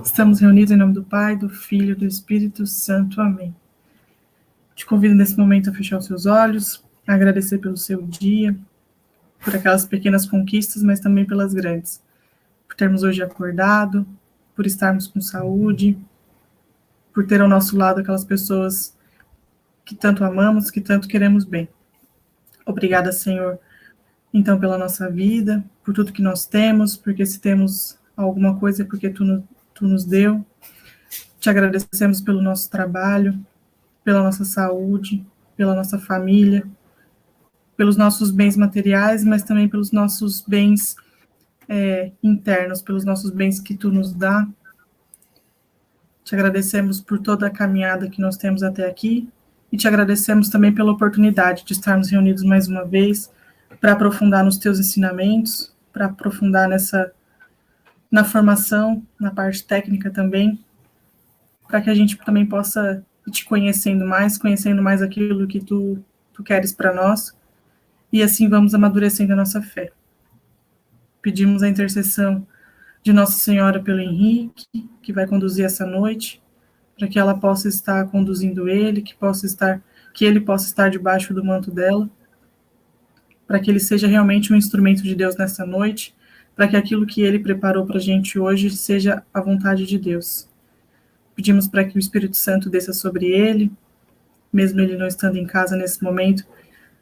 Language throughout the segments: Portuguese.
Estamos reunidos em nome do Pai, do Filho e do Espírito Santo. Amém. Te convido nesse momento a fechar os seus olhos, a agradecer pelo seu dia, por aquelas pequenas conquistas, mas também pelas grandes. Por termos hoje acordado, por estarmos com saúde, por ter ao nosso lado aquelas pessoas que tanto amamos, que tanto queremos bem. Obrigada, Senhor, então, pela nossa vida, por tudo que nós temos, porque se temos alguma coisa é porque Tu nos deu. Te agradecemos pelo nosso trabalho, pela nossa saúde, pela nossa família, pelos nossos bens materiais, mas também pelos nossos bens internos, pelos nossos bens que Tu nos dá. Te agradecemos por toda a caminhada que nós temos até aqui e te agradecemos também pela oportunidade de estarmos reunidos mais uma vez para aprofundar nos Teus ensinamentos, para aprofundar na formação, na parte técnica também, para que a gente também possa ir te conhecendo mais aquilo que tu queres para nós, e assim vamos amadurecendo a nossa fé. Pedimos a intercessão de Nossa Senhora pelo Henrique, que vai conduzir essa noite, para que ela possa estar conduzindo ele, que ele possa estar debaixo do manto dela, para que ele seja realmente um instrumento de Deus nessa noite, para que aquilo que ele preparou para a gente hoje seja a vontade de Deus. Pedimos para que o Espírito Santo desça sobre ele, mesmo ele não estando em casa nesse momento,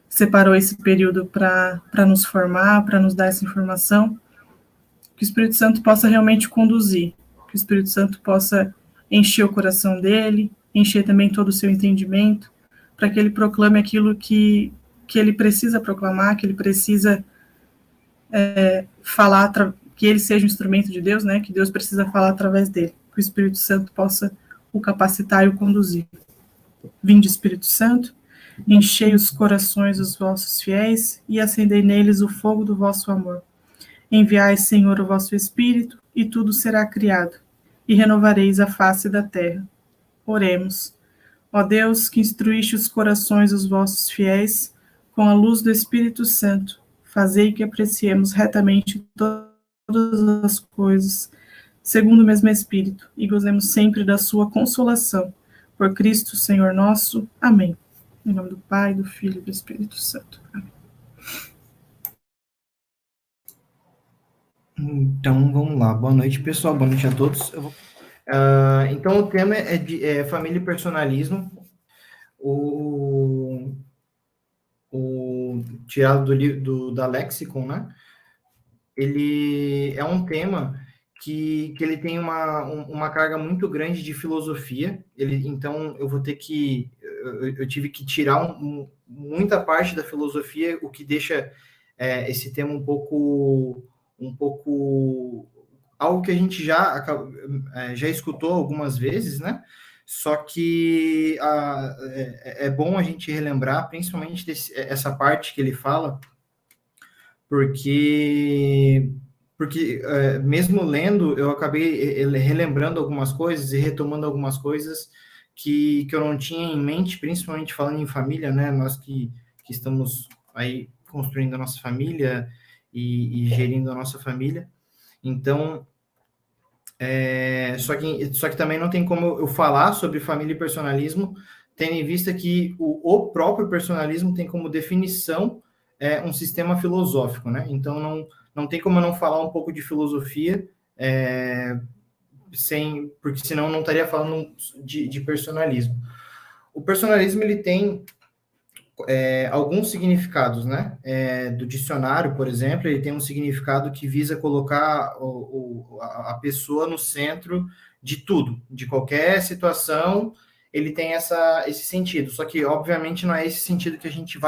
separou esse período para nos formar, para nos dar essa informação, que o Espírito Santo possa realmente conduzir, que o Espírito Santo possa encher o coração dele, encher também todo o seu entendimento, para que ele proclame aquilo que ele precisa proclamar, que ele precisa falar, que ele seja um instrumento de Deus, né? Que Deus precisa falar através dele, que o Espírito Santo possa o capacitar e o conduzir. Vinde, Espírito Santo, enchei os corações dos vossos fiéis e acendei neles o fogo do vosso amor. Enviai, Senhor, o vosso Espírito, e tudo será criado, e renovareis a face da terra. Oremos. Ó Deus, que instruíste os corações dos vossos fiéis com a luz do Espírito Santo, fazei que apreciemos retamente todas as coisas, segundo o mesmo Espírito, e gozemos sempre da sua consolação. Por Cristo, Senhor nosso. Amém. Em nome do Pai, do Filho e do Espírito Santo. Amém. Então, vamos lá. Boa noite, pessoal. Boa noite a todos. Então, o tema é família e personalismo. O tirado do livro da Lexicon, né? Ele é um tema que ele tem uma carga muito grande de filosofia. Então, eu tive que tirar muita parte da filosofia, o que deixa esse tema um pouco algo que a gente já escutou algumas vezes, né? Só que é bom a gente relembrar, principalmente essa parte que ele fala, porque mesmo lendo, eu acabei relembrando algumas coisas e retomando algumas coisas que eu não tinha em mente, principalmente falando em família, né? Nós que estamos aí construindo a nossa família e gerindo a nossa família. Então, só que também não tem como eu falar sobre família e personalismo, tendo em vista que o próprio personalismo tem como definição um sistema filosófico, né? Então, não tem como eu não falar um pouco de filosofia, porque senão eu não estaria falando de personalismo. O personalismo, ele tem alguns significados, né? Do dicionário, por exemplo, ele tem um significado que visa colocar a pessoa no centro de tudo, de qualquer situação, ele tem esse sentido. Só que, obviamente, não é esse sentido que a gente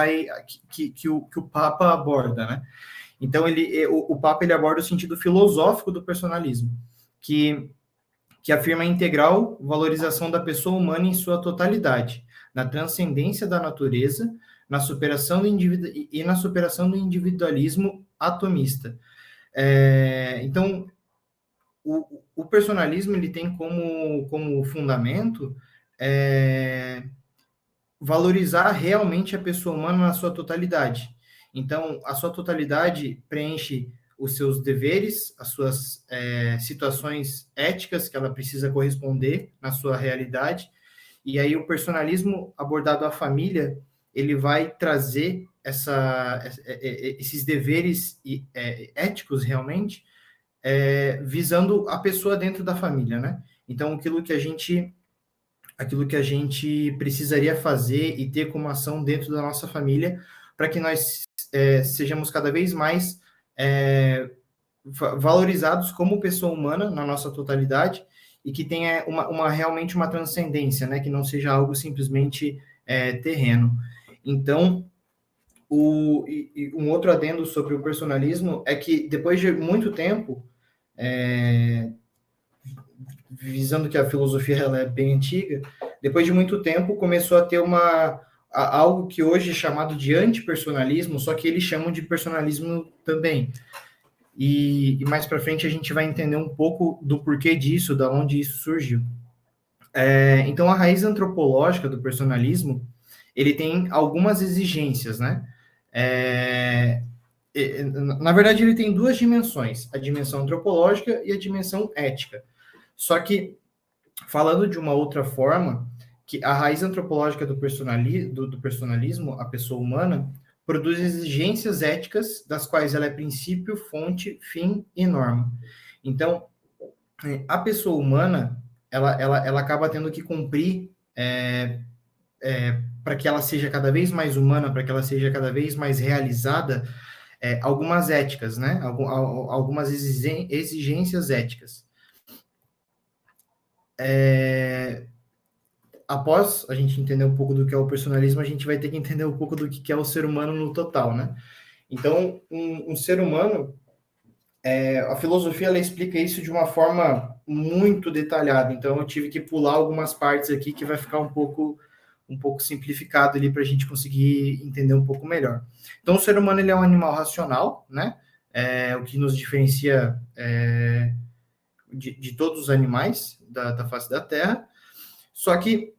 que o Papa aborda, né? Então, o Papa ele aborda o sentido filosófico do personalismo, que afirma a integral valorização da pessoa humana em sua totalidade, na transcendência da natureza, na superação do individualismo atomista. Então, o personalismo ele tem como fundamento valorizar realmente a pessoa humana na sua totalidade. Então, a sua totalidade preenche os seus deveres, as suas situações éticas que ela precisa corresponder na sua realidade. E aí o personalismo abordado à família, ele vai trazer esses deveres éticos realmente, visando a pessoa dentro da família, né? Então, aquilo que a gente precisaria fazer e ter como ação dentro da nossa família, para que nós sejamos cada vez mais valorizados como pessoa humana na nossa totalidade e que tenha realmente uma transcendência, né? Que não seja algo simplesmente terreno. Então, um outro adendo sobre o personalismo é que depois de muito tempo, visando que a filosofia ela é bem antiga, depois de muito tempo começou a ter algo que hoje é chamado de antipersonalismo, só que eles chamam de personalismo também. E mais para frente a gente vai entender um pouco do porquê disso, da onde isso surgiu. Então, a raiz antropológica do personalismo, ele tem algumas exigências, né? Na verdade, ele tem duas dimensões, a dimensão antropológica e a dimensão ética. Só que, falando de uma outra forma, que a raiz antropológica do personalismo, a pessoa humana, produz exigências éticas, das quais ela é princípio, fonte, fim e norma. Então, a pessoa humana, ela acaba tendo que cumprir para que ela seja cada vez mais humana, para que ela seja cada vez mais realizada, algumas éticas, né? Algumas exigências éticas. Após a gente entender um pouco do que é o personalismo, a gente vai ter que entender um pouco do que é o ser humano no total, né? Então, um ser humano, a filosofia ela explica isso de uma forma muito detalhada, então eu tive que pular algumas partes aqui que vai ficar um pouco simplificado ali para a gente conseguir entender um pouco melhor. Então, o ser humano ele é um animal racional, né? O que nos diferencia de todos os animais da face da Terra. Só que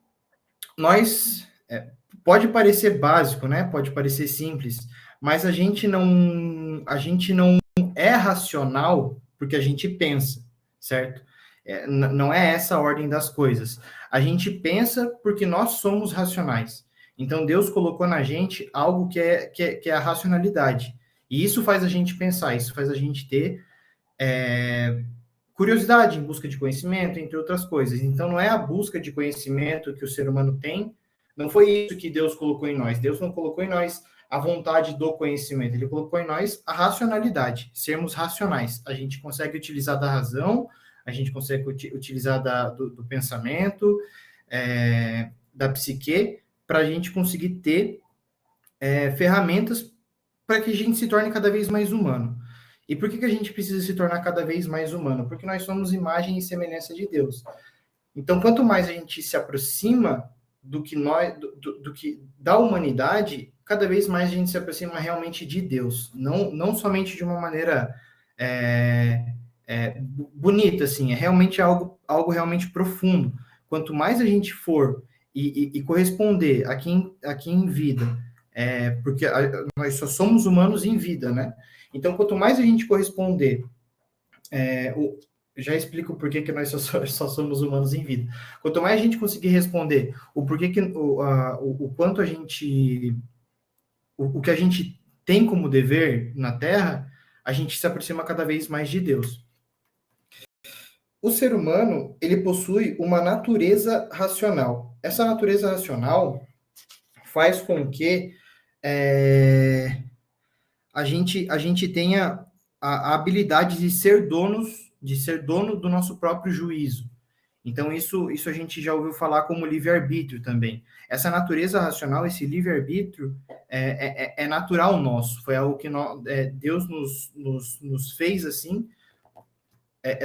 nós pode parecer básico, né? Pode parecer simples, mas a gente não é racional porque a gente pensa, certo? Não é essa a ordem das coisas. A gente pensa porque nós somos racionais. Então Deus colocou na gente algo que é a racionalidade. E isso faz a gente pensar, isso faz a gente ter curiosidade em busca de conhecimento, entre outras coisas. Então, não é a busca de conhecimento que o ser humano tem, não foi isso que Deus colocou em nós. Deus não colocou em nós a vontade do conhecimento, ele colocou em nós a racionalidade, sermos racionais. A gente consegue utilizar da razão, a gente consegue utilizar do pensamento, da psique, para a gente conseguir ter ferramentas para que a gente se torne cada vez mais humano. E por que a gente precisa se tornar cada vez mais humano? Porque nós somos imagem e semelhança de Deus. Então, quanto mais a gente se aproxima do que da humanidade, cada vez mais a gente se aproxima realmente de Deus. Não somente de uma maneira bonita, assim, é realmente algo realmente profundo. Quanto mais a gente for e corresponder aqui em vida, porque nós só somos humanos em vida, né? Então, quanto mais a gente corresponder, já explico por que nós só somos humanos em vida. Quanto mais a gente conseguir responder o porquê o quanto a gente, o que a gente tem como dever na Terra, a gente se aproxima cada vez mais de Deus. O ser humano, ele possui uma natureza racional. Essa natureza racional faz com que a gente tenha a habilidade de ser dono do nosso próprio juízo. Então, isso a gente já ouviu falar como livre-arbítrio também. Essa natureza racional, esse livre-arbítrio, é natural nosso. Foi algo que Deus nos fez assim,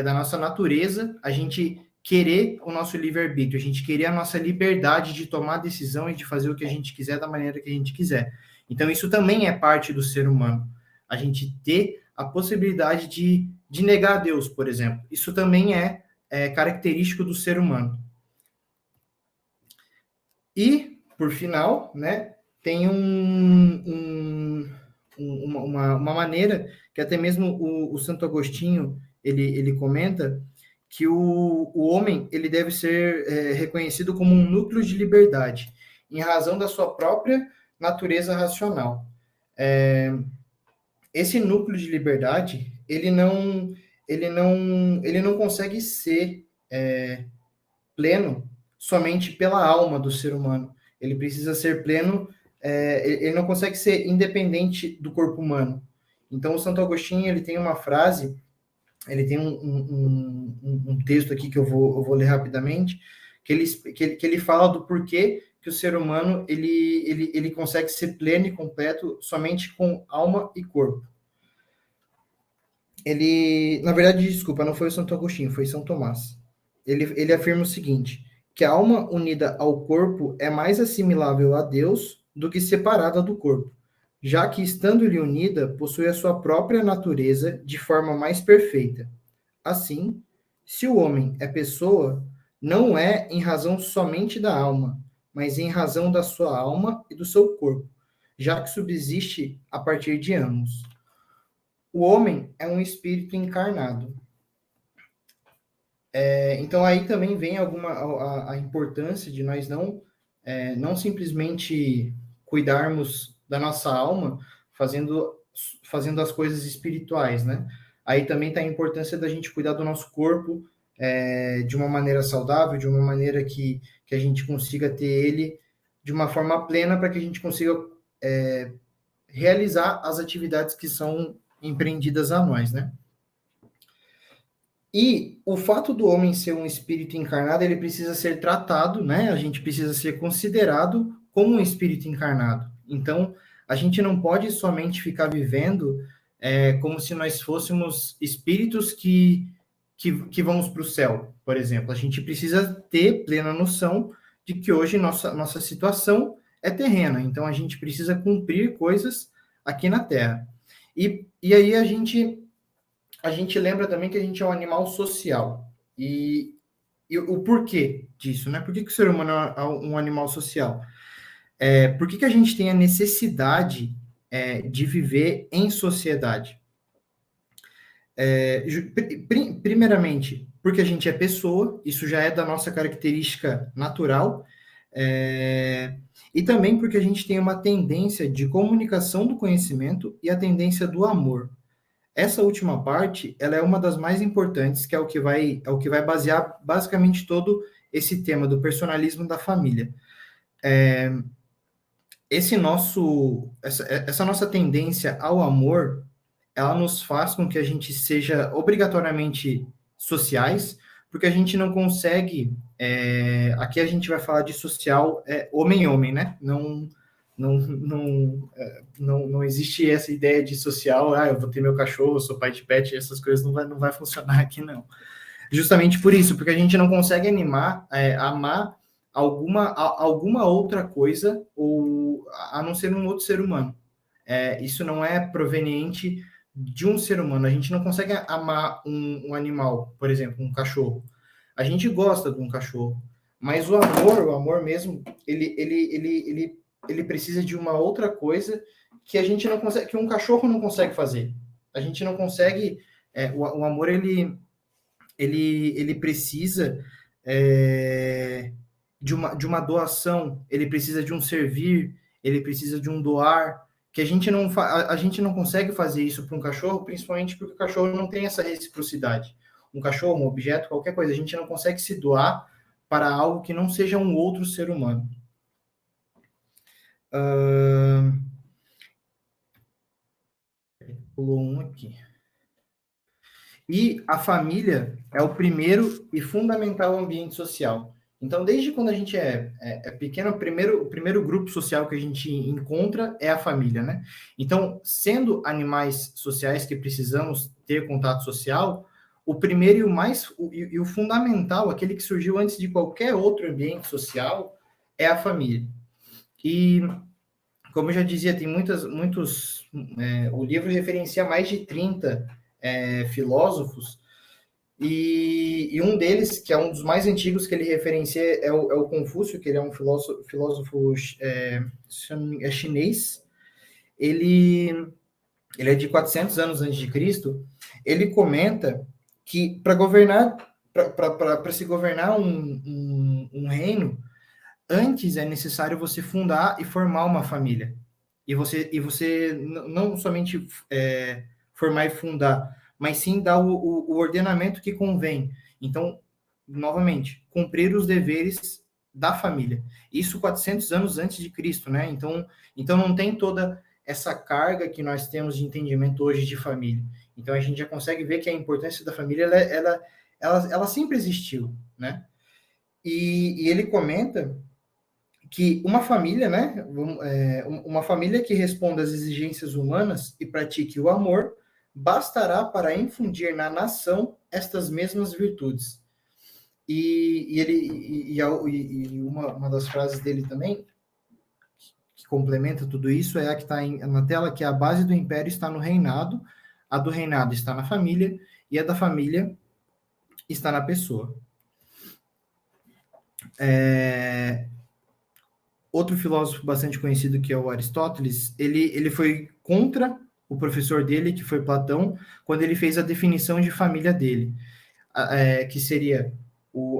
da nossa natureza, a gente querer o nosso livre-arbítrio, a gente querer a nossa liberdade de tomar decisão e de fazer o que a gente quiser da maneira que a gente quiser. Então, isso também é parte do ser humano. A gente ter a possibilidade de negar a Deus, por exemplo. Isso também é característico do ser humano. E por final, né, tem uma maneira que até mesmo o Santo Agostinho ele comenta que o homem ele deve ser reconhecido como um núcleo de liberdade, em razão da sua própria natureza racional. Esse núcleo de liberdade ele não consegue ser pleno somente pela alma do ser humano. Ele precisa ser pleno, ele não consegue ser independente do corpo humano. Então, o Santo Agostinho ele tem uma frase, ele tem um texto aqui que eu vou ler rapidamente, que ele fala do porquê que o ser humano ele consegue ser pleno e completo somente com alma e corpo. Na verdade, desculpa, não foi o Santo Agostinho, foi São Tomás. Ele afirma o seguinte, que a alma unida ao corpo é mais assimilável a Deus do que separada do corpo, já que, estando-lhe unida, possui a sua própria natureza de forma mais perfeita. Assim, se o homem é pessoa, não é em razão somente da alma, mas em razão da sua alma e do seu corpo, já que subsiste a partir de ambos. O homem é um espírito encarnado. Então, aí também vem a importância de nós não simplesmente cuidarmos da nossa alma fazendo as coisas espirituais, né? Aí também está a importância da gente cuidar do nosso corpo de uma maneira saudável, de uma maneira que a gente consiga ter ele de uma forma plena para que a gente consiga realizar as atividades que são empreendidas a nós, né? E o fato do homem ser um espírito encarnado, ele precisa ser tratado, né? A gente precisa ser considerado como um espírito encarnado. Então, a gente não pode somente ficar vivendo como se nós fôssemos espíritos que vamos para o céu, por exemplo. A gente precisa ter plena noção de que hoje nossa situação é terrena. Então, a gente precisa cumprir coisas aqui na Terra. E aí a gente lembra também que a gente é um animal social. E o porquê disso, né? Por que o ser humano é um animal social? Por que a gente tem a necessidade de viver em sociedade? Primeiramente, porque a gente é pessoa, isso já é da nossa característica natural, e também porque a gente tem uma tendência de comunicação do conhecimento e a tendência do amor. Essa última parte, ela é uma das mais importantes, que é o que vai basear basicamente todo esse tema do personalismo da família. Essa nossa tendência ao amor, ela nos faz com que a gente seja obrigatoriamente sociais, porque a gente não consegue, aqui a gente vai falar de social homem-homem, né? Não existe essa ideia de social, eu vou ter meu cachorro, eu sou pai de pet, essas coisas não vai funcionar aqui, não. Justamente por isso, porque a gente não consegue amar alguma outra coisa, ou a não ser um outro ser humano. Isso não é proveniente de um ser humano. A gente não consegue amar um animal, por exemplo, um cachorro. A gente gosta de um cachorro, mas o amor mesmo, ele precisa de uma outra coisa que a gente não consegue, que um cachorro não consegue fazer. A gente não consegue. O amor ele precisa de uma doação. Ele precisa de um servir. Ele precisa de um doar. Que a gente não consegue fazer isso para um cachorro, principalmente porque o cachorro não tem essa reciprocidade. Um cachorro, um objeto, qualquer coisa, a gente não consegue se doar para algo que não seja um outro ser humano. Pulou um aqui. E a família é o primeiro e fundamental ambiente social. Então, desde quando a gente é pequeno, o primeiro grupo social que a gente encontra é a família, né? Então, sendo animais sociais que precisamos ter contato social, o primeiro e o fundamental, aquele que surgiu antes de qualquer outro ambiente social, é a família. E, como eu já dizia, tem o livro referencia mais de 30 filósofos, E um deles, que é um dos mais antigos que ele referencia, é o Confúcio, que ele é um filósofo chinês. Ele é de 400 anos antes de Cristo. Ele comenta que para se governar um reino, antes é necessário você fundar e formar uma família. E você não somente formar e fundar, mas sim dar o ordenamento que convém. Então, novamente, cumprir os deveres da família. Isso 400 anos antes de Cristo, né? Então não tem toda essa carga que nós temos de entendimento hoje de família. Então a gente já consegue ver que a importância da família ela sempre existiu, né? E ele comenta que uma família, né, uma família que responda às exigências humanas e pratique o amor, bastará para infundir na nação estas mesmas virtudes. E uma das frases dele também, que complementa tudo isso, é a que está na tela, que é: a base do império está no reinado, a do reinado está na família, e a da família está na pessoa. Outro filósofo bastante conhecido, que é o Aristóteles, ele foi contra o professor dele, que foi Platão, quando ele fez a definição de família dele, que seria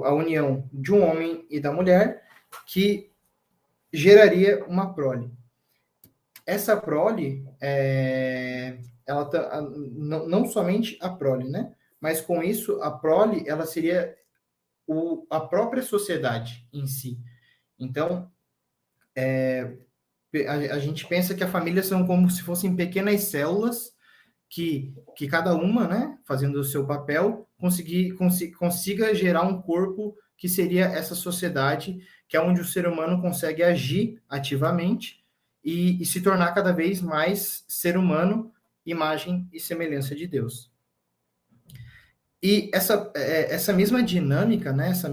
a união de um homem e da mulher, que geraria uma prole. Essa prole, não somente a prole, né? Mas com isso, a prole, ela seria a própria sociedade em si. Então, a gente pensa que a família são como se fossem pequenas células que cada uma, né, fazendo o seu papel, consiga gerar um corpo que seria essa sociedade, que é onde o ser humano consegue agir ativamente e se tornar cada vez mais ser humano, imagem e semelhança de Deus. E essa mesma dinâmica, né, essa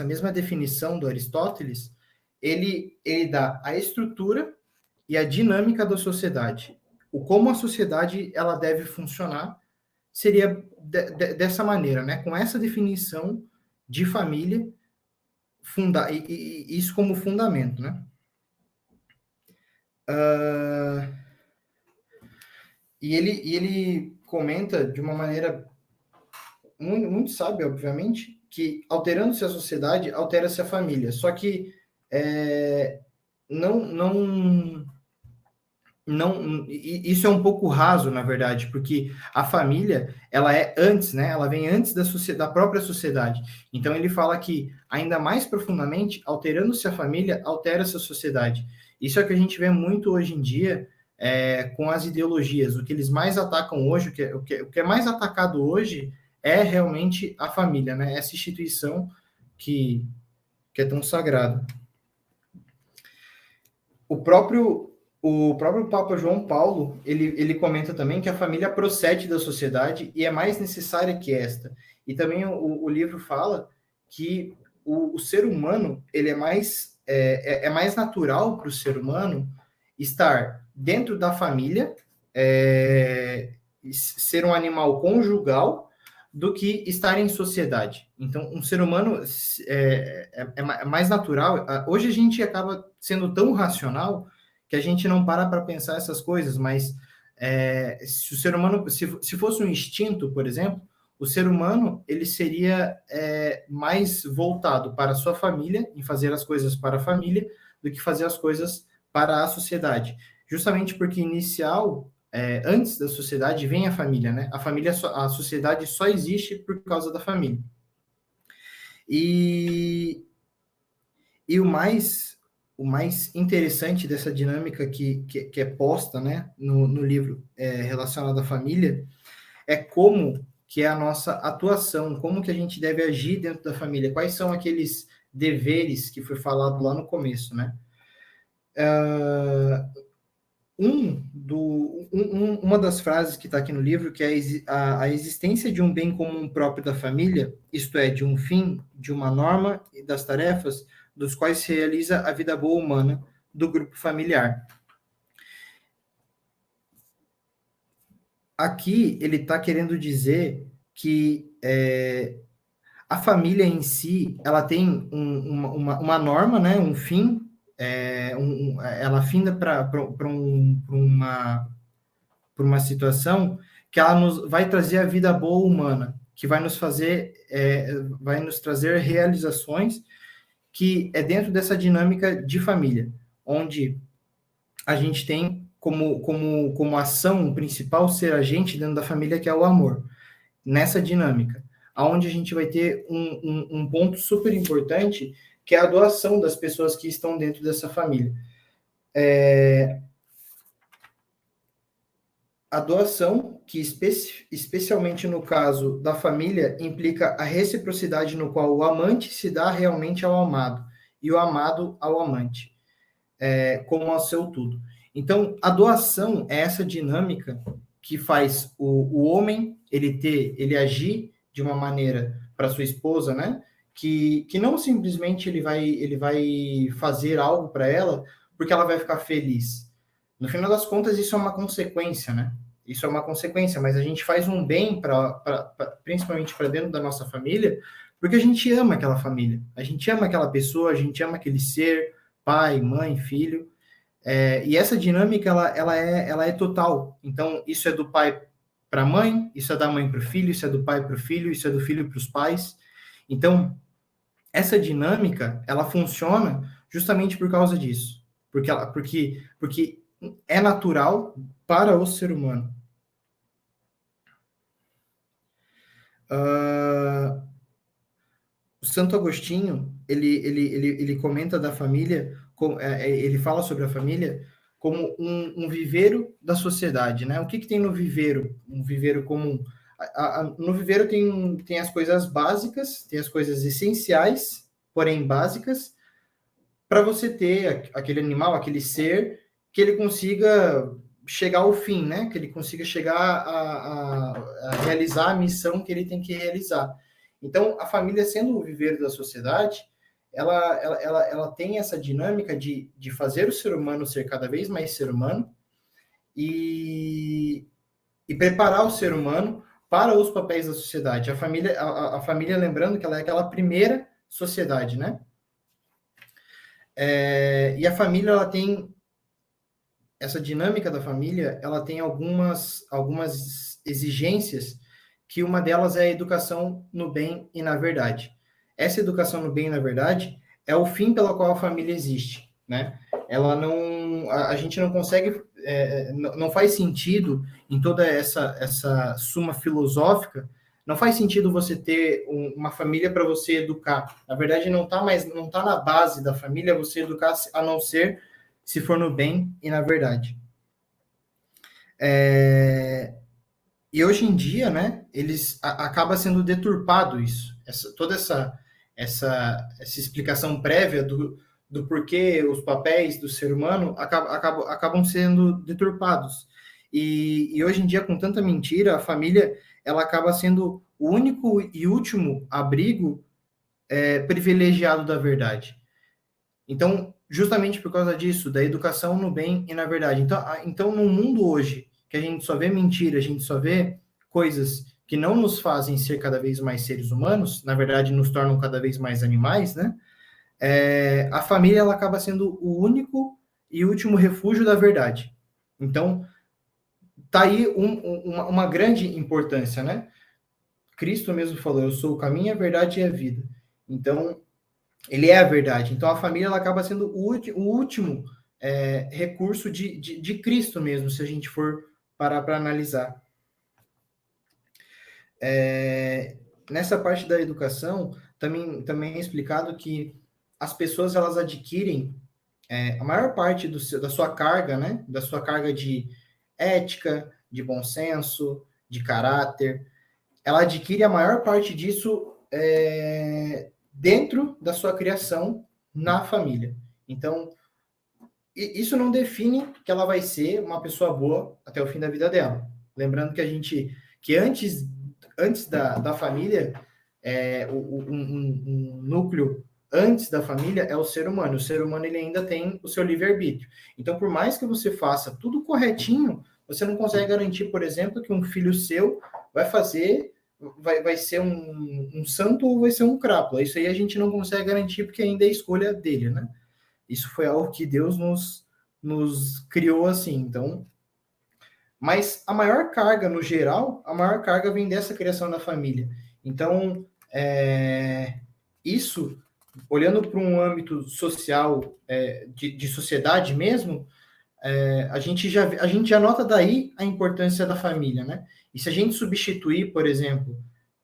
mesma definição do Aristóteles, ele dá a estrutura e a dinâmica da sociedade. Como a sociedade ela deve funcionar seria dessa maneira, né? Com essa definição de família, isso como fundamento, né? E ele comenta de uma maneira muito, muito sábia, obviamente, que alterando-se a sociedade, altera-se a família. Só que isso é um pouco raso, na verdade, porque a família, ela é antes, né? Ela vem antes da própria sociedade. Então ele fala que, ainda mais profundamente, alterando-se a família, altera-se a sociedade. Isso é o que a gente vê muito hoje em dia com as ideologias. O que eles mais atacam hoje, o que é mais atacado hoje é realmente a família, né? Essa instituição que é tão sagrada. O próprio Papa João Paulo, ele comenta também que a família procede da sociedade e é mais necessária que esta. E também o livro fala que o ser humano, ele é mais natural para o ser humano estar dentro da família, ser um animal conjugal, do que estar em sociedade. Então, um ser humano é mais natural. Hoje a gente acaba sendo tão racional que a gente não para pensar essas coisas, mas se o ser humano, se fosse um instinto, por exemplo, o ser humano ele seria mais voltado para a sua família, em fazer as coisas para a família, do que fazer as coisas para a sociedade. Justamente porque antes da sociedade vem a família, né? A sociedade só existe por causa da família. E o mais interessante dessa dinâmica que é posta, né, no livro relacionado à família, é como que é a nossa atuação, como que a gente deve agir dentro da família, quais são aqueles deveres que foi falado lá no começo, né? Uma das frases que está aqui no livro, que é a existência de um bem comum próprio da família, isto é, de um fim, de uma norma e das tarefas, dos quais se realiza a vida boa humana do grupo familiar. Aqui ele está querendo dizer que a família em si, ela tem uma norma, né, um fim, ela finda para uma situação que ela vai trazer a vida boa humana, que vai nos fazer, vai nos trazer realizações, que é dentro dessa dinâmica de família, onde a gente tem como ação principal ser a gente dentro da família, que é o amor. Nessa dinâmica, aonde a gente vai ter um ponto super importante, que é a doação das pessoas que estão dentro dessa família. A doação, que especialmente no caso da família, implica a reciprocidade no qual o amante se dá realmente ao amado, e o amado ao amante, como ao seu tudo. Então, a doação é essa dinâmica que faz o homem ele agir de uma maneira para sua esposa, né? Que não simplesmente ele vai fazer algo para ela porque ela vai ficar feliz. No final das contas, isso é uma consequência, né? Isso é uma consequência, mas a gente faz um bem principalmente para dentro da nossa família, porque a gente ama aquela família, a gente ama aquela pessoa, a gente ama aquele ser, pai, mãe, filho. E essa dinâmica, ela é total. Então, isso é do pai para a mãe, isso é da mãe para o filho, isso é do pai para o filho, isso é do filho para os pais. Então, essa dinâmica, ela funciona justamente por causa disso. Porque é natural para o ser humano. O Santo Agostinho, ele comenta da família, ele fala sobre a família como um viveiro da sociedade, né? O que tem no viveiro? Um viveiro comum. No viveiro tem as coisas básicas, tem as coisas essenciais, porém básicas, para você ter aquele animal, aquele ser, que ele consiga chegar ao fim, né? Que ele consiga chegar a realizar a missão que ele tem que realizar. Então, a família, sendo o viveiro da sociedade, ela tem essa dinâmica de fazer o ser humano ser cada vez mais ser humano e preparar o ser humano para os papéis da sociedade. A família, lembrando que ela é aquela primeira sociedade, né? E a família, ela tem essa dinâmica da família, ela tem algumas exigências, que uma delas é a educação no bem e na verdade. Essa educação no bem e na verdade é o fim pelo qual a família existe, né? Ela não, a gente não consegue, não faz sentido em toda essa suma filosófica, não faz sentido você ter uma família para você educar. Na verdade, não tá na base da família você educar, a não ser se for no bem e na verdade. E hoje em dia, né, acaba sendo deturpado isso. Toda essa explicação prévia do porquê os papéis do ser humano acabam sendo deturpados. E hoje em dia, com tanta mentira, a família ela acaba sendo o único e último abrigo privilegiado da verdade. Então, justamente por causa disso, da educação no bem e na verdade. Então no mundo hoje, que a gente só vê mentira, a gente só vê coisas que não nos fazem ser cada vez mais seres humanos, na verdade nos tornam cada vez mais animais, né? A família, ela acaba sendo o único e último refúgio da verdade. Então, tá aí uma grande importância, né? Cristo mesmo falou, eu sou o caminho, a verdade e a vida. Então, ele é a verdade. Então, a família, ela acaba sendo o último recurso de Cristo mesmo, se a gente for parar para analisar. Nessa parte da educação, também é explicado que as pessoas, elas adquirem a maior parte da sua carga, né? Da sua carga de ética, de bom senso, de caráter. Ela adquire a maior parte disso dentro da sua criação na família. Então, isso não define que ela vai ser uma pessoa boa até o fim da vida dela. Lembrando que antes da família, um núcleo antes da família é o ser humano. O ser humano, ele ainda tem o seu livre-arbítrio. Então, por mais que você faça tudo corretinho, você não consegue garantir, por exemplo, que um filho seu vai fazer vai ser um santo ou vai ser um crápula. Isso aí a gente não consegue garantir porque ainda é escolha dele, né? Isso foi algo que Deus nos criou assim. Então, mas a maior carga, no geral, a maior carga vem dessa criação da família. Então, isso, olhando para um âmbito social, de sociedade mesmo, a gente já nota daí a importância da família, né? E se a gente substituir, por exemplo,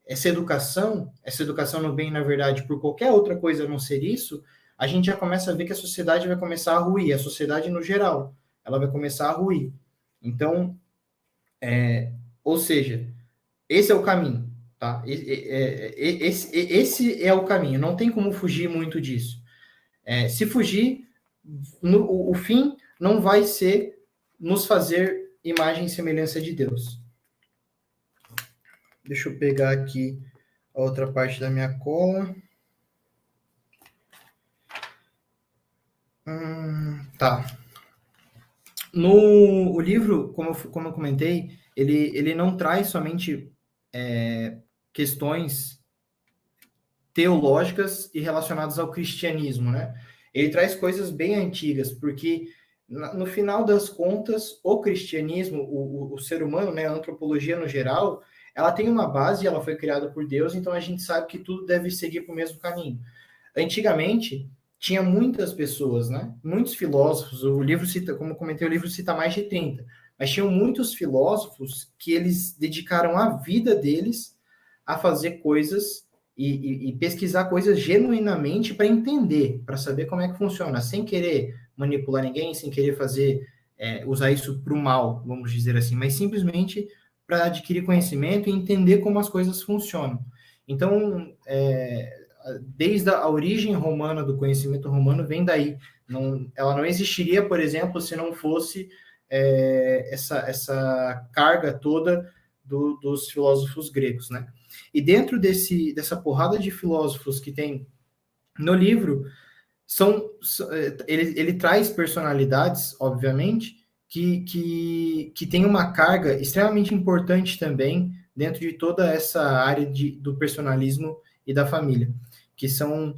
essa educação no bem, na verdade, por qualquer outra coisa a não ser isso, a gente já começa a ver que a sociedade vai começar a ruir, a sociedade no geral, ela vai começar a ruir. Então, ou seja, esse é o caminho, tá? Esse é o caminho, não tem como fugir muito disso. Se fugir, o fim não vai ser nos fazer imagem e semelhança de Deus. Deixa eu pegar aqui a outra parte da minha cola. Tá. O livro, como eu comentei, ele não traz somente questões teológicas e relacionadas ao cristianismo, né? Ele traz coisas bem antigas, porque no final das contas, o cristianismo, o ser humano, né, a antropologia no geral, ela tem uma base, ela foi criada por Deus, então a gente sabe que tudo deve seguir para o mesmo caminho. Antigamente, tinha muitas pessoas, né? Muitos filósofos, o livro cita, como eu comentei, o livro cita mais de 30, mas tinham muitos filósofos que eles dedicaram a vida deles a fazer coisas e pesquisar coisas genuinamente para entender, para saber como é que funciona, sem querer manipular ninguém, sem querer fazer, usar isso para o mal, vamos dizer assim, mas simplesmente para adquirir conhecimento e entender como as coisas funcionam. Então, desde a origem romana do conhecimento romano vem daí. Ela não existiria, por exemplo, se não fosse essa carga toda dos filósofos gregos, né? E dentro dessa porrada de filósofos que tem no livro, ele traz personalidades, obviamente, que tem uma carga extremamente importante também dentro de toda essa área do personalismo e da família, que são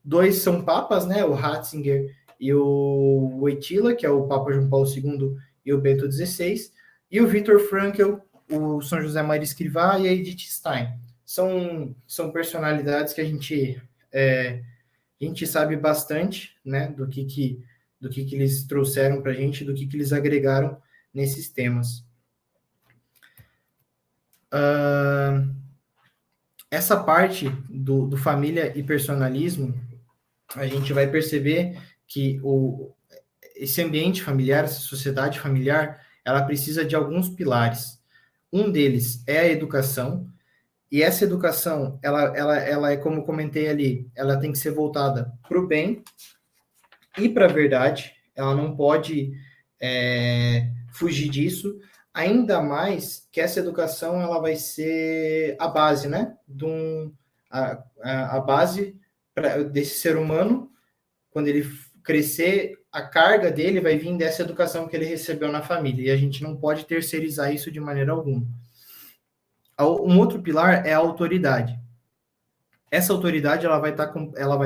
dois são papas, né? O Ratzinger e o Wojtyla, que é o Papa João Paulo II e o Bento XVI, e o Viktor Frankl, o São José Maria Escrivá e a Edith Stein. São personalidades que a gente sabe bastante, né, do que eles trouxeram para a gente, do que eles agregaram nesses temas. Essa parte do família e personalismo, a gente vai perceber que esse ambiente familiar, essa sociedade familiar, ela precisa de alguns pilares. Um deles é a educação, e essa educação, ela é, como comentei ali, ela tem que ser voltada para o bem e para a verdade, ela não pode fugir disso, ainda mais que essa educação ela vai ser a base, né? A base desse ser humano, quando ele crescer, a carga dele vai vir dessa educação que ele recebeu na família, e a gente não pode terceirizar isso de maneira alguma. Um outro pilar é a autoridade. Essa autoridade ela vai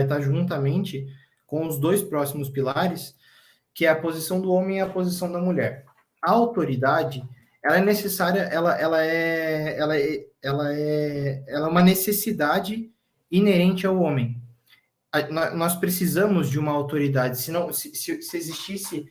estar juntamente com os dois próximos pilares, que é a posição do homem e a posição da mulher. A autoridade, ela é necessária, ela é uma necessidade inerente ao homem. Nós precisamos de uma autoridade. Se existisse,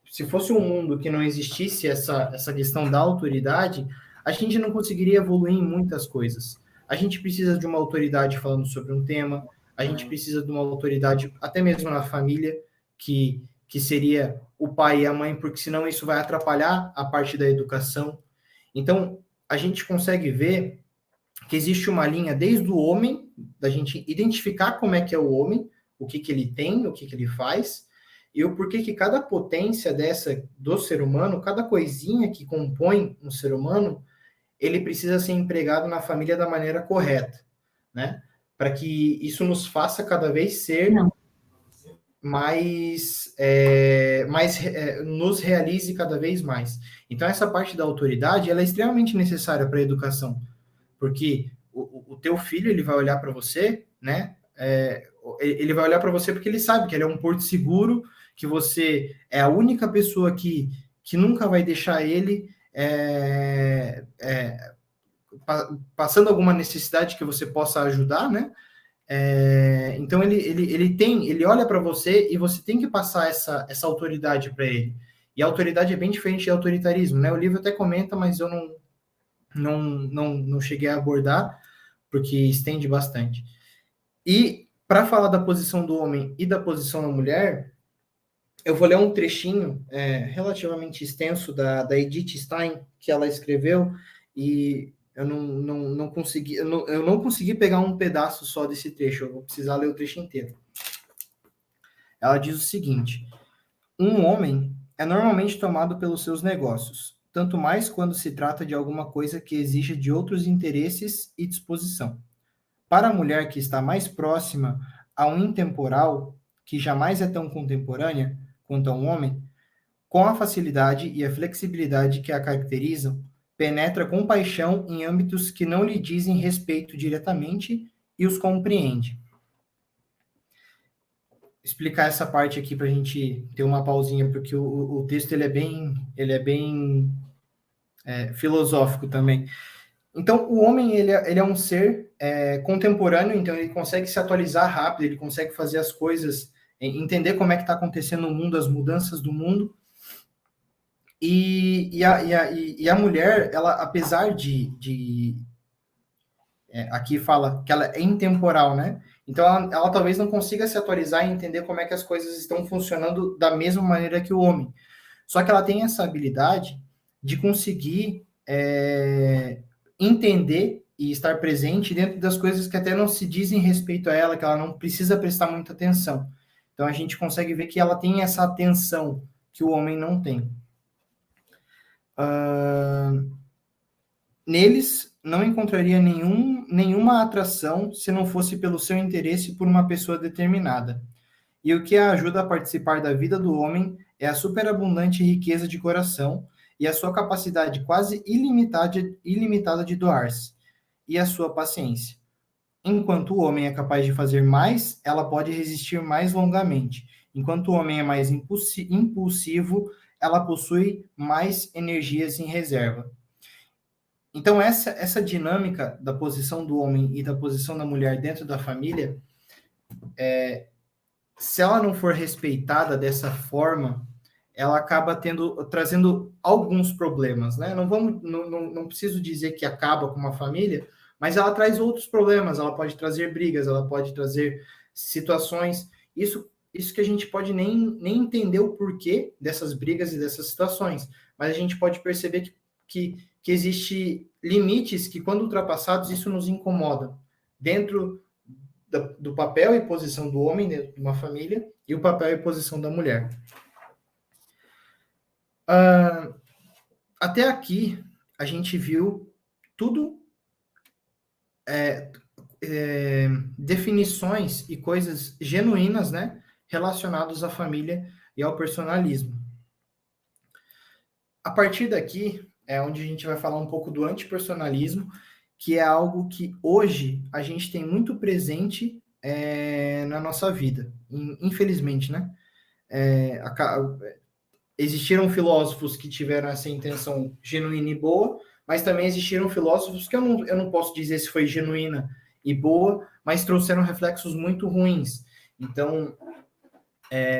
se fosse um mundo que não existisse essa questão da autoridade, a gente não conseguiria evoluir em muitas coisas. A gente precisa de uma autoridade falando sobre um tema, a gente precisa de uma autoridade, até mesmo na família, que seria o pai e a mãe, porque senão isso vai atrapalhar a parte da educação. Então, a gente consegue ver que existe uma linha desde o homem, da gente identificar como é que é o homem, o que ele tem, o que ele faz, e o porquê que cada potência dessa do ser humano, cada coisinha que compõe um ser humano, ele precisa ser empregado na família da maneira correta, né? Para que isso nos faça cada vez ser nos realize cada vez mais. Então, essa parte da autoridade, ela é extremamente necessária para a educação, porque o teu filho, ele vai olhar para você, né? Ele vai olhar para você porque ele sabe que ele é um porto seguro, que você é a única pessoa que nunca vai deixar ele passando alguma necessidade que você possa ajudar, né? Então ele olha para você e você tem que passar essa autoridade para ele. E a autoridade é bem diferente de autoritarismo, né? O livro até comenta, mas eu não cheguei a abordar, porque estende bastante. E para falar da posição do homem e da posição da mulher, eu vou ler um trechinho relativamente extenso da Edith Stein, que ela escreveu, e eu não consegui pegar um pedaço só desse trecho, eu vou precisar ler o trecho inteiro. Ela diz o seguinte: um homem é normalmente tomado pelos seus negócios, tanto mais quando se trata de alguma coisa que exija de outros interesses e disposição. Para a mulher que está mais próxima a um intemporal, que jamais é tão contemporânea quanto a um homem, com a facilidade e a flexibilidade que a caracterizam, penetra com paixão em âmbitos que não lhe dizem respeito diretamente e os compreende. Explicar essa parte aqui para a gente ter uma pausinha, porque o texto ele é bem filosófico também. Então, o homem ele é um ser contemporâneo, então ele consegue se atualizar rápido, ele consegue fazer as coisas, entender como é que está acontecendo no mundo, as mudanças do mundo. E a mulher, ela, apesar aqui fala que ela é intemporal, né? Então, ela talvez não consiga se atualizar e entender como é que as coisas estão funcionando da mesma maneira que o homem. Só que ela tem essa habilidade de conseguir entender e estar presente dentro das coisas que até não se dizem respeito a ela, que ela não precisa prestar muita atenção. Então, a gente consegue ver que ela tem essa atenção que o homem não tem. Neles, não encontraria nenhuma atração se não fosse pelo seu interesse por uma pessoa determinada. E o que a ajuda a participar da vida do homem é a superabundante riqueza de coração e a sua capacidade quase ilimitada de doar-se, e a sua paciência. Enquanto o homem é capaz de fazer mais, ela pode resistir mais longamente. Enquanto o homem é mais impulsivo, ela possui mais energias em reserva. Então, essa dinâmica da posição do homem e da posição da mulher dentro da família, se ela não for respeitada dessa forma, ela acaba trazendo alguns problemas, né? Não preciso dizer que acaba com uma família, mas ela traz outros problemas, ela pode trazer brigas, ela pode trazer situações, isso que a gente pode nem entender o porquê dessas brigas e dessas situações, mas a gente pode perceber que existe limites que, quando ultrapassados, isso nos incomoda, dentro do papel e posição do homem dentro de uma família e o papel e posição da mulher. Até aqui, a gente viu tudo, definições e coisas genuínas, né, relacionadas à família e ao personalismo. A partir daqui, é onde a gente vai falar um pouco do antipersonalismo, que é algo que hoje a gente tem muito presente na nossa vida, infelizmente, né? Existiram filósofos que tiveram essa intenção genuína e boa, mas também existiram filósofos que eu não posso dizer se foi genuína e boa, mas trouxeram reflexos muito ruins. Então,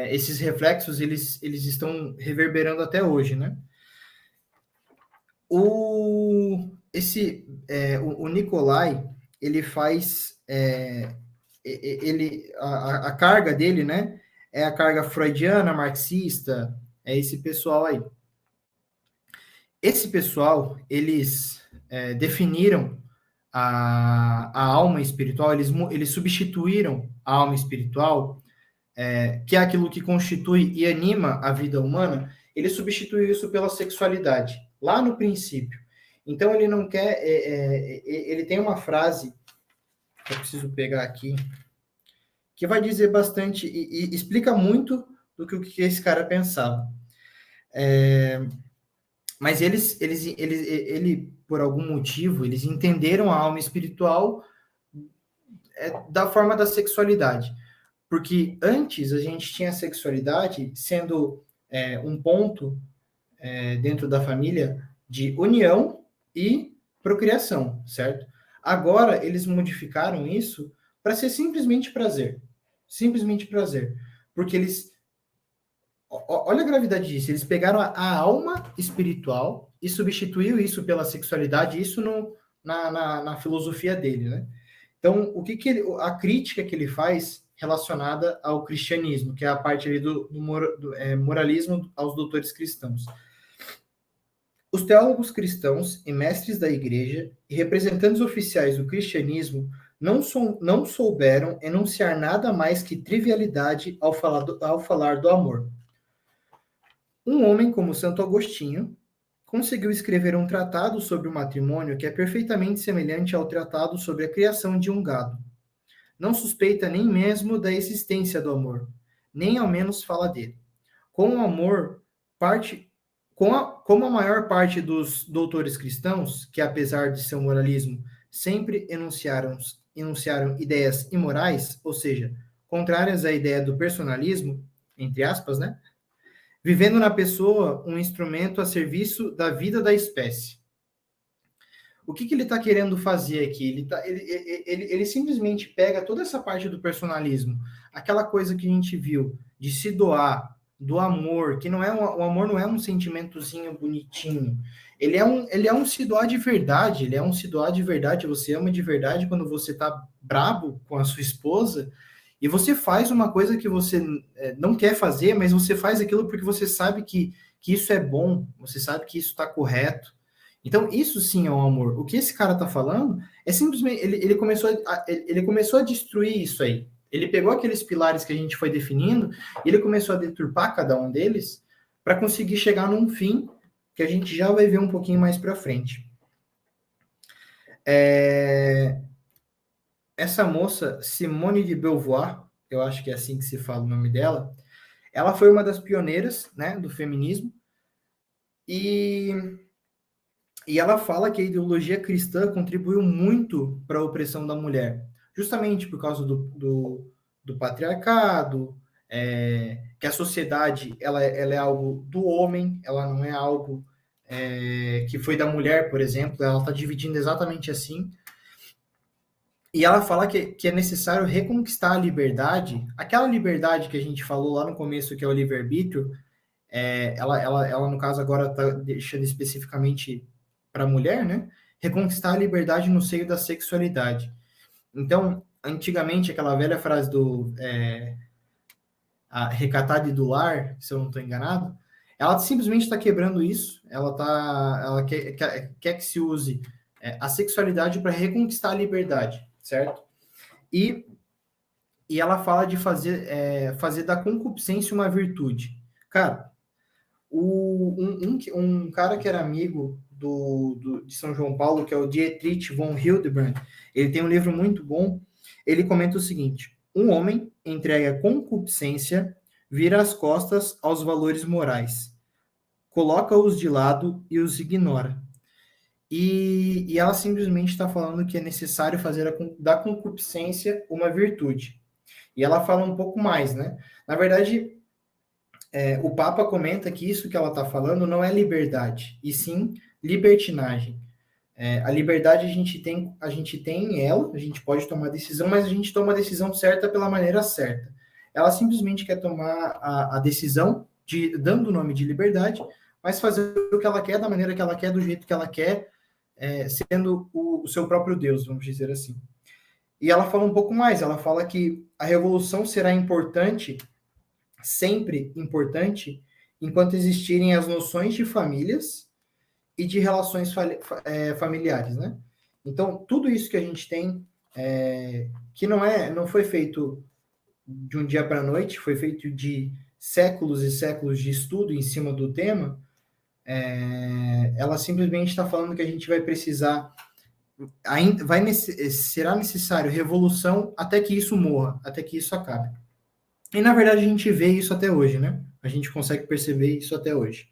esses reflexos, eles estão reverberando até hoje, né? O Nicolai, ele faz... a carga dele, né? É a carga freudiana, marxista, é esse pessoal aí. Esse pessoal, eles definiram a alma espiritual, eles substituíram a alma espiritual, que é aquilo que constitui e anima a vida humana, ele substituiu isso pela sexualidade, lá no princípio. Então, ele não quer... ele tem uma frase, que eu preciso pegar aqui, que vai dizer bastante e explica muito do que o que esse cara pensava. Mas ele, por algum motivo, eles entenderam a alma espiritual da forma da sexualidade. Porque antes a gente tinha a sexualidade sendo um ponto dentro da família de união e procriação, certo? Agora eles modificaram isso para ser simplesmente prazer. Simplesmente prazer. Porque eles. Olha a gravidade disso. Eles pegaram a alma espiritual e substituiu isso pela sexualidade, isso na filosofia dele, né? Então, a crítica que ele faz relacionada ao cristianismo, que é a parte ali do moralismo aos doutores cristãos. Os teólogos cristãos e mestres da igreja e representantes oficiais do cristianismo não souberam enunciar nada mais que trivialidade ao falar do amor. Um homem como Santo Agostinho conseguiu escrever um tratado sobre o matrimônio que é perfeitamente semelhante ao tratado sobre a criação de um gado. Não suspeita nem mesmo da existência do amor, nem ao menos fala dele. Como a maior parte dos doutores cristãos, que apesar de seu moralismo, sempre enunciaram ideias imorais, ou seja, contrárias à ideia do personalismo, entre aspas, né? Vivendo na pessoa um instrumento a serviço da vida da espécie. O que ele está querendo fazer aqui? Ele simplesmente pega toda essa parte do personalismo, aquela coisa que a gente viu, de se doar, do amor, que não é o amor não é um sentimentozinho bonitinho. Ele é um se doar de verdade, ele é um se doar de verdade, você ama de verdade quando você está brabo com a sua esposa, e você faz uma coisa que você não quer fazer, mas você faz aquilo porque você sabe que isso é bom, você sabe que isso está correto. Então, isso sim é um amor. O que esse cara está falando é simplesmente... Ele começou a destruir isso aí. Ele pegou aqueles pilares que a gente foi definindo e ele começou a deturpar cada um deles para conseguir chegar num fim que a gente já vai ver um pouquinho mais para frente. Essa moça, Simone de Beauvoir, eu acho que é assim que se fala o nome dela, ela foi uma das pioneiras, né, do feminismo, e ela fala que a ideologia cristã contribuiu muito para a opressão da mulher, justamente por causa do patriarcado, que a sociedade ela é algo do homem, ela não é algo que foi da mulher, por exemplo, ela está dividindo exatamente assim. E ela fala que é necessário reconquistar a liberdade, aquela liberdade que a gente falou lá no começo, que é o livre-arbítrio, ela, no caso, agora está deixando especificamente para a mulher, né? Reconquistar a liberdade no seio da sexualidade. Então, antigamente, aquela velha frase do a recatada e do lar, se eu não estou enganado, ela simplesmente está quebrando isso, ela quer que se use a sexualidade para reconquistar a liberdade, certo? E ela fala de fazer da concupiscência uma virtude. Cara, um cara que era amigo de São João Paulo, que é o Dietrich von Hildebrand, ele tem um livro muito bom, ele comenta o seguinte: um homem entrega a concupiscência, vira as costas aos valores morais, coloca-os de lado e os ignora. E ela simplesmente está falando que é necessário fazer da concupiscência uma virtude. E ela fala um pouco mais, né? Na verdade, o Papa comenta que isso que ela está falando não é liberdade, e sim libertinagem. A liberdade a gente tem ela, a gente pode tomar decisão, mas a gente toma a decisão certa pela maneira certa. Ela simplesmente quer tomar a decisão, dando o nome de liberdade, mas fazer o que ela quer, da maneira que ela quer, do jeito que ela quer, sendo o seu próprio Deus, vamos dizer assim. E ela fala um pouco mais, ela fala que a revolução será importante, sempre importante, enquanto existirem as noções de famílias e de relações familiares, né? Então, tudo isso que a gente tem, que não foi feito de um dia para a noite, foi feito de séculos e séculos de estudo em cima do tema, ela simplesmente está falando que a gente vai precisar será necessário revolução até que isso morra, até que isso acabe. E, na verdade, a gente vê isso até hoje, né? A gente consegue perceber isso até hoje.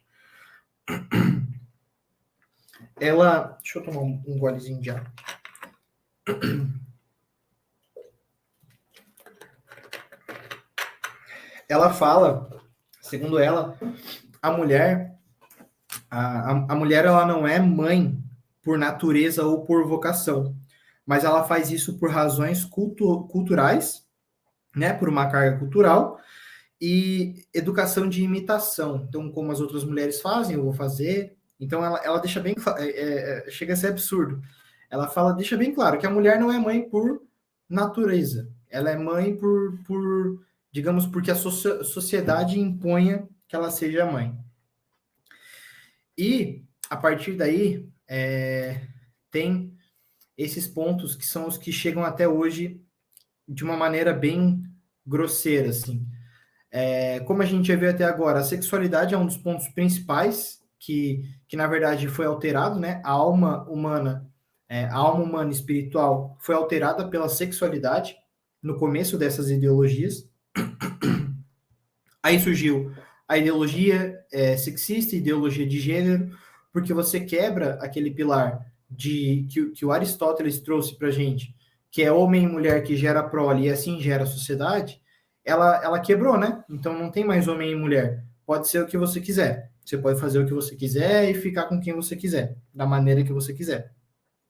Ela... Deixa eu tomar um golezinho de água. Ela fala, segundo ela, a mulher ela não é mãe por natureza ou por vocação, mas ela faz isso por razões culturais, né, por uma carga cultural e educação de imitação. Então, como as outras mulheres fazem, eu vou fazer. Então, ela deixa bem, chega a ser absurdo. Ela fala, deixa bem claro que a mulher não é mãe por natureza, ela é mãe por digamos, porque a sociedade imponha que ela seja mãe. E, a partir daí, tem esses pontos que são os que chegam até hoje de uma maneira bem grosseira, assim. Como a gente já viu até agora, a sexualidade é um dos pontos principais que na verdade, foi alterado, né? A alma humana espiritual foi alterada pela sexualidade no começo dessas ideologias. Aí surgiu a ideologia sexista, ideologia de gênero, porque você quebra aquele pilar que o Aristóteles trouxe para a gente, que é homem e mulher que gera prole e assim gera sociedade, ela quebrou, né? Então não tem mais homem e mulher. Pode ser o que você quiser. Você pode fazer o que você quiser e ficar com quem você quiser, da maneira que você quiser.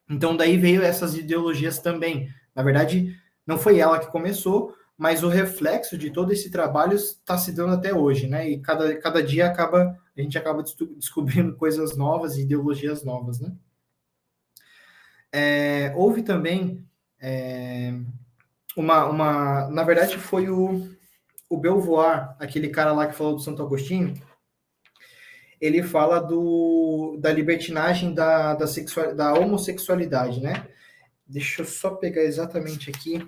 Então daí veio essas ideologias também. Na verdade, não foi ela que começou, mas o reflexo de todo esse trabalho está se dando até hoje, né? E cada dia a gente acaba descobrindo coisas novas, ideologias novas, né? Houve também na verdade foi o Beauvoir, aquele cara lá que falou do Santo Agostinho, ele fala da libertinagem da homossexualidade, né? Deixa eu só pegar exatamente aqui.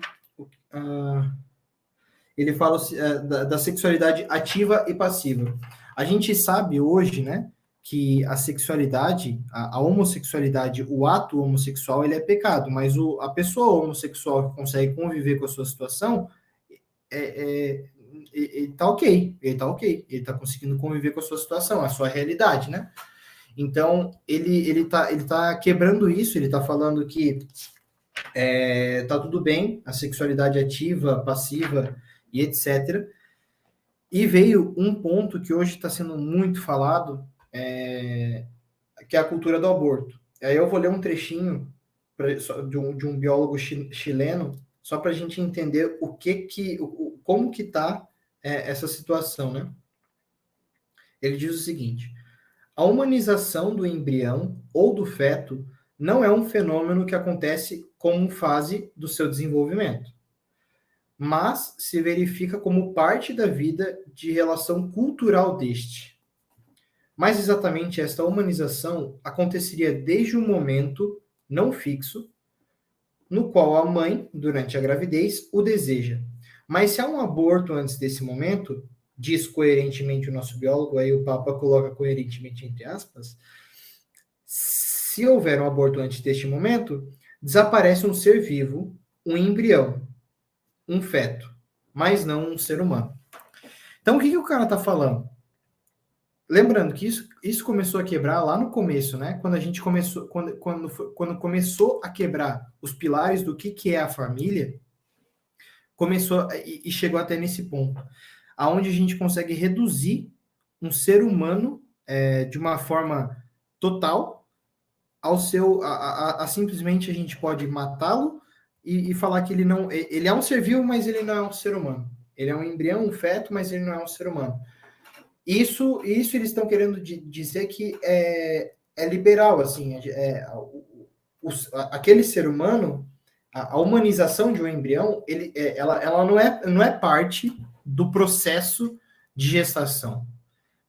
Ele fala da sexualidade ativa e passiva. A gente sabe hoje, né, que a sexualidade, a homossexualidade, o ato homossexual, ele é pecado, mas a pessoa homossexual que consegue conviver com a sua situação, ele tá ok, ele tá conseguindo conviver com a sua situação, a sua realidade, né? Então, ele tá quebrando isso, ele tá falando que tá tudo bem, a sexualidade ativa, passiva e etc. E veio um ponto que hoje está sendo muito falado, que é a cultura do aborto. Aí eu vou ler um trechinho de um biólogo chileno, só para a gente entender como que está essa situação, né? Ele diz o seguinte: a humanização do embrião ou do feto não é um fenômeno que acontece como fase do seu desenvolvimento, mas se verifica como parte da vida de relação cultural deste. Mais exatamente, esta humanização aconteceria desde um momento não fixo, no qual a mãe, durante a gravidez, o deseja. Mas se há um aborto antes desse momento, diz coerentemente o nosso biólogo, aí o Papa coloca coerentemente entre aspas, se houver um aborto antes deste momento, desaparece um ser vivo, um embrião, um feto, mas não um ser humano. Então, o que o cara está falando? Lembrando que isso começou a quebrar lá no começo, né? Quando a gente começou, quando começou a quebrar os pilares do que é a família, começou e chegou até nesse ponto, aonde a gente consegue reduzir um ser humano de uma forma total ao simplesmente a gente pode matá-lo e falar que ele é um ser vivo, mas ele não é um ser humano. Ele é um embrião, um feto, mas ele não é um ser humano. Isso eles estão querendo dizer que é liberal, assim, aquele ser humano, a humanização de um embrião, ela não é parte do processo de gestação,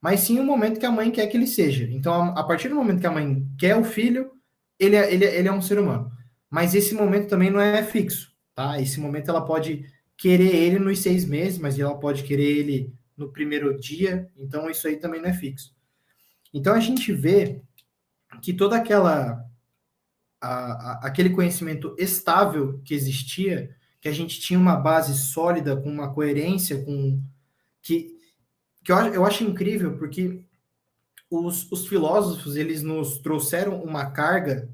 mas sim o momento que a mãe quer que ele seja. Então, a partir do momento que a mãe quer o filho, ele é um ser humano. Mas esse momento também não é fixo, tá? Esse momento ela pode querer ele nos 6 meses, mas ela pode querer ele no primeiro dia, então isso aí também não é fixo. Então a gente vê que toda aquele conhecimento estável que existia, que a gente tinha uma base sólida, com uma coerência, que eu acho incrível, porque os filósofos, eles nos trouxeram uma carga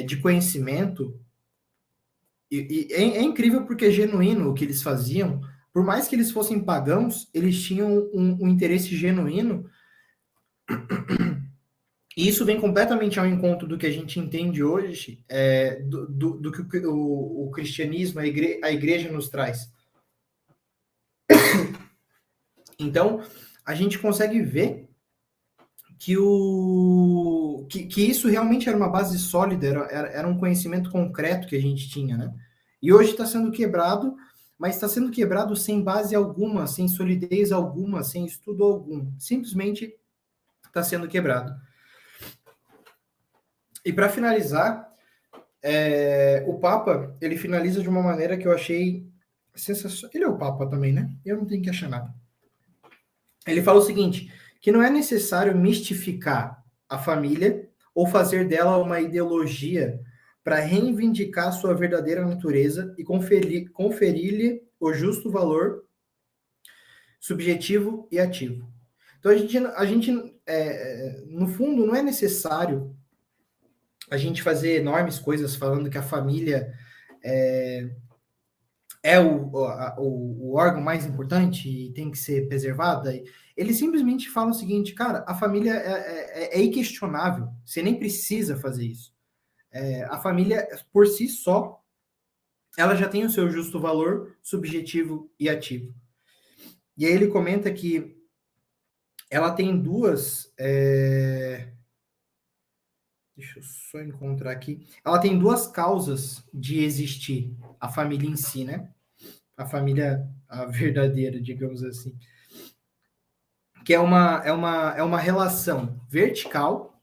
de conhecimento, e é incrível porque é genuíno o que eles faziam, por mais que eles fossem pagãos, eles tinham um interesse genuíno, e isso vem completamente ao encontro do que a gente entende hoje, do que o cristianismo, a igreja nos traz. Então, a gente consegue ver que isso realmente era uma base sólida, era um conhecimento concreto que a gente tinha, né? E hoje está sendo quebrado, mas está sendo quebrado sem base alguma, sem solidez alguma, sem estudo algum. Simplesmente está sendo quebrado. E para finalizar, o Papa, ele finaliza de uma maneira que eu achei sensacional. Ele é o Papa também, né? Eu não tenho que achar nada. Ele fala o seguinte, que não é necessário mistificar a família ou fazer dela uma ideologia para reivindicar sua verdadeira natureza e conferir-lhe o justo valor subjetivo e ativo. Então, a gente no fundo, não é necessário a gente fazer enormes coisas falando que a família é o órgão mais importante e tem que ser preservada. Eles simplesmente falam o seguinte, cara, a família é inquestionável, você nem precisa fazer isso. A família, por si só, ela já tem o seu justo valor subjetivo e ativo. E aí ele comenta que ela tem duas... Deixa eu só encontrar aqui. Ela tem duas causas de existir, a família em si, né? A família a verdadeira, digamos assim. Que é uma relação vertical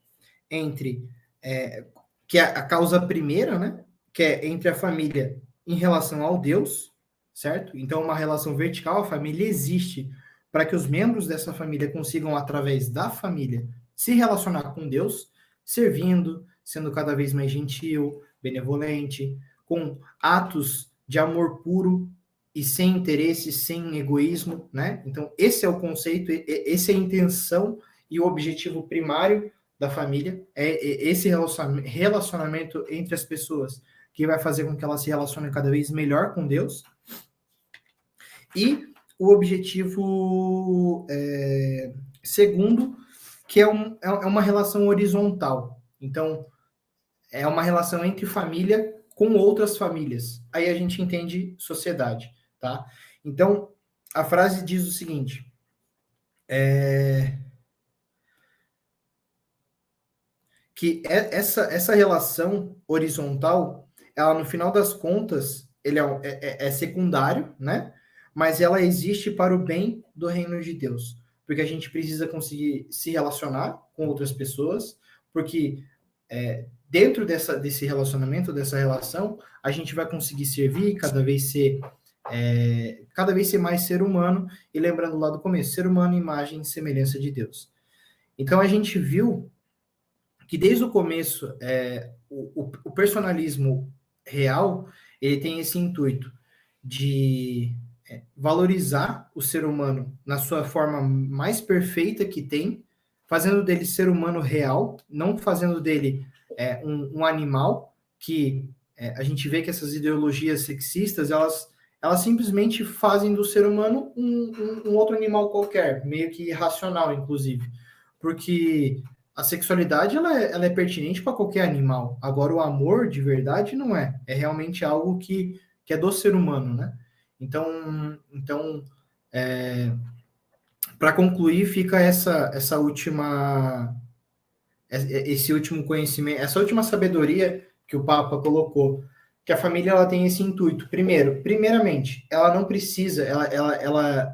entre... que é a causa primeira, né? Que é entre a família em relação ao Deus, certo? Então, uma relação vertical, a família existe para que os membros dessa família consigam, através da família, se relacionar com Deus, servindo, sendo cada vez mais gentil, benevolente, com atos de amor puro e sem interesse, sem egoísmo, né? Então, esse é o conceito, essa é a intenção e o objetivo primário da família, é esse relacionamento entre as pessoas que vai fazer com que elas se relacionem cada vez melhor com Deus. E o objetivo segundo, que é uma relação horizontal. Então, é uma relação entre família com outras famílias. Aí a gente entende sociedade, tá? Então, a frase diz o seguinte, que essa relação horizontal, ela, no final das contas, ele é secundário, né? Mas ela existe para o bem do reino de Deus. Porque a gente precisa conseguir se relacionar com outras pessoas, porque dentro desse relacionamento, dessa relação, a gente vai conseguir servir, cada vez ser mais ser humano, e lembrando lá do começo, ser humano, imagem e semelhança de Deus. Então a gente viu que desde o começo, o personalismo real, ele tem esse intuito de valorizar o ser humano na sua forma mais perfeita que tem, fazendo dele ser humano real, não fazendo dele um animal, que a gente vê que essas ideologias sexistas, elas simplesmente fazem do ser humano um outro animal qualquer, meio que irracional, inclusive. Porque a sexualidade, ela é pertinente para qualquer animal. Agora, o amor, de verdade, não é. É realmente algo que é do ser humano, né? Então para concluir, fica esse último conhecimento, essa última sabedoria que o Papa colocou, que a família ela tem esse intuito. Primeiramente, ela não precisa, ela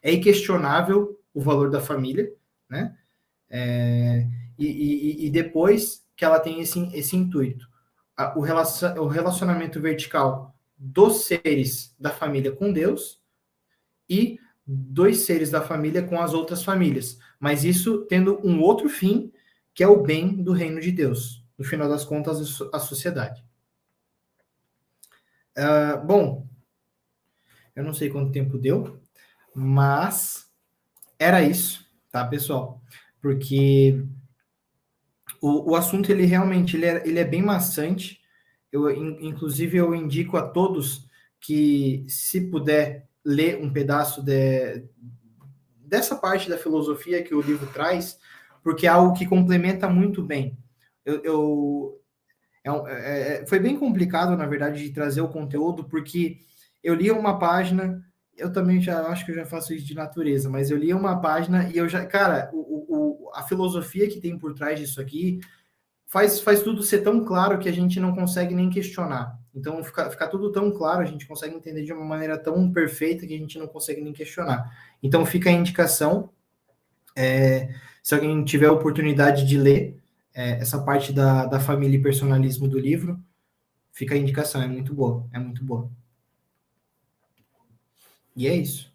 é inquestionável o valor da família, né? E depois que ela tem esse intuito, o relacionamento vertical dos seres da família com Deus e dos seres da família com as outras famílias, mas isso tendo um outro fim, que é o bem do reino de Deus, no final das contas, a sociedade. Bom, eu não sei quanto tempo deu, mas era isso, tá, pessoal? Porque o assunto, ele realmente, ele é bem maçante. Inclusive, eu indico a todos que, se puder, ler um pedaço dessa parte da filosofia que o livro traz, porque é algo que complementa muito bem. Foi bem complicado, na verdade, de trazer o conteúdo, porque eu lia uma página, eu também já acho que eu já faço isso de natureza, mas eu lia uma página e eu já, cara, a filosofia que tem por trás disso aqui faz tudo ser tão claro que a gente não consegue nem questionar. Então, fica tudo tão claro, a gente consegue entender de uma maneira tão perfeita que a gente não consegue nem questionar. Então, fica a indicação, se alguém tiver a oportunidade de ler essa parte da família e personalismo do livro, fica a indicação, é muito boa, é muito boa. E é isso.